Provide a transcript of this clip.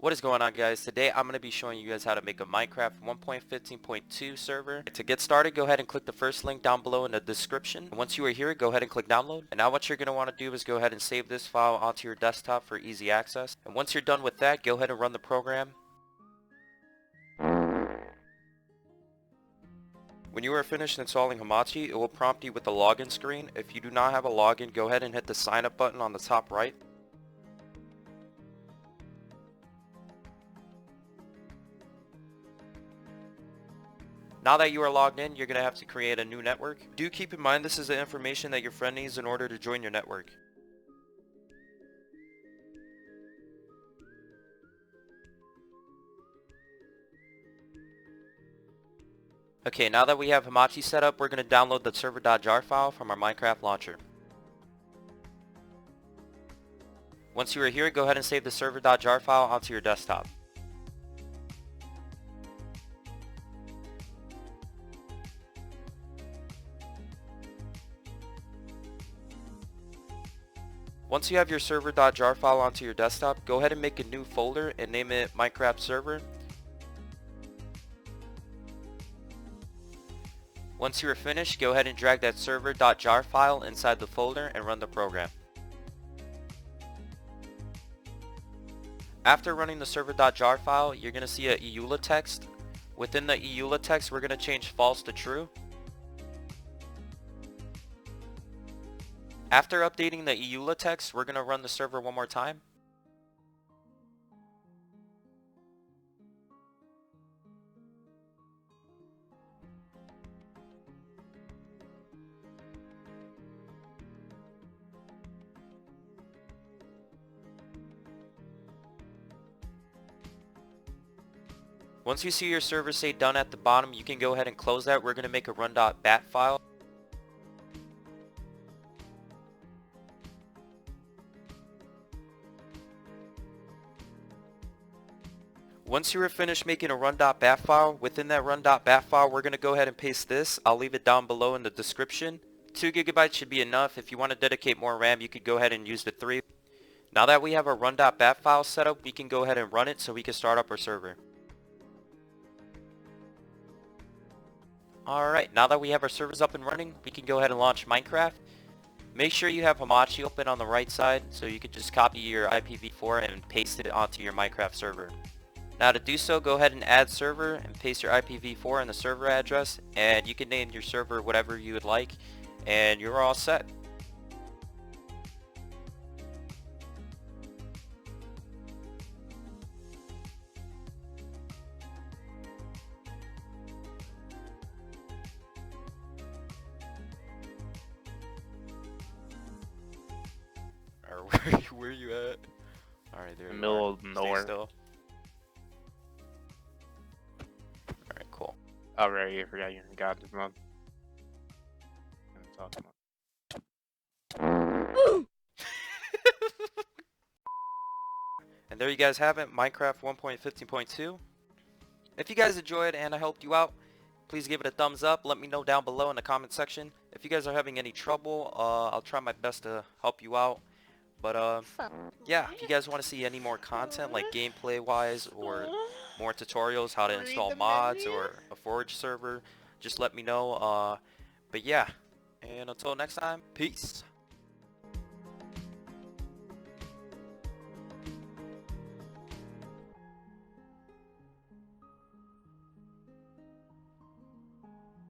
What is going on, guys? Today I'm going to be showing you guys how to make a Minecraft 1.15.2 server. To get started, go ahead and click the first link down below in the description. Once you are here, go ahead and click download. And now what you're going to want to do is go ahead and save this file onto your desktop for easy access. And once you're done with that, go ahead and run the program. When you are finished installing Hamachi, it will prompt you with the login screen. If you do not have a login, go ahead and hit the sign up button on the top right. Now that you are logged in, you're going to have to create a new network. Do keep in mind this is the information that your friend needs in order to join your network. Okay, now that we have Hamachi set up, we're going to download the server.jar file from our Minecraft launcher. Once you are here, go ahead and save the server.jar file onto your desktop. Once you have your server.jar file onto your desktop, go ahead and make a new folder and name it Minecraft Server. Once you are finished, go ahead and drag that server.jar file inside the folder and run the program. After running the server.jar file, you're going to see a EULA text. Within the EULA text, we're going to change false to true. After updating the EULA text, we're going to run the server one more time. Once you see your server say done at the bottom, you can go ahead and close that. We're going to make a run.bat file. Once you are finished making a run.bat file, within that run.bat file, we're going to go ahead and paste this. I'll leave it down below in the description. 2 GB should be enough. If you want to dedicate more RAM, you could go ahead and use the 3. Now that we have our run.bat file set up, we can go ahead and run it so we can start up our server. Alright, now that we have our servers up and running, we can go ahead and launch Minecraft. Make sure you have Hamachi open on the right side so you can just copy your IPv4 and paste it onto your Minecraft server. Now to do so, go ahead and add server and paste your IPv4 in the server address, and you can name your server whatever you would like, and you're all set. Or where you at? Alright, there you Middle are. of nowhere. Stay still. Alright, cool. Oh, right, you forgot you're in God's mom. And there you guys have it, Minecraft 1.15.2. If you guys enjoyed and I helped you out, please give it a thumbs up. Let me know down below in the comment section. If you guys are having any trouble, I'll try my best to help you out. But yeah, if you guys want to see any more content like gameplay wise or more tutorials, how to install mods or a forge server, just let me know. But yeah, and until next time, peace.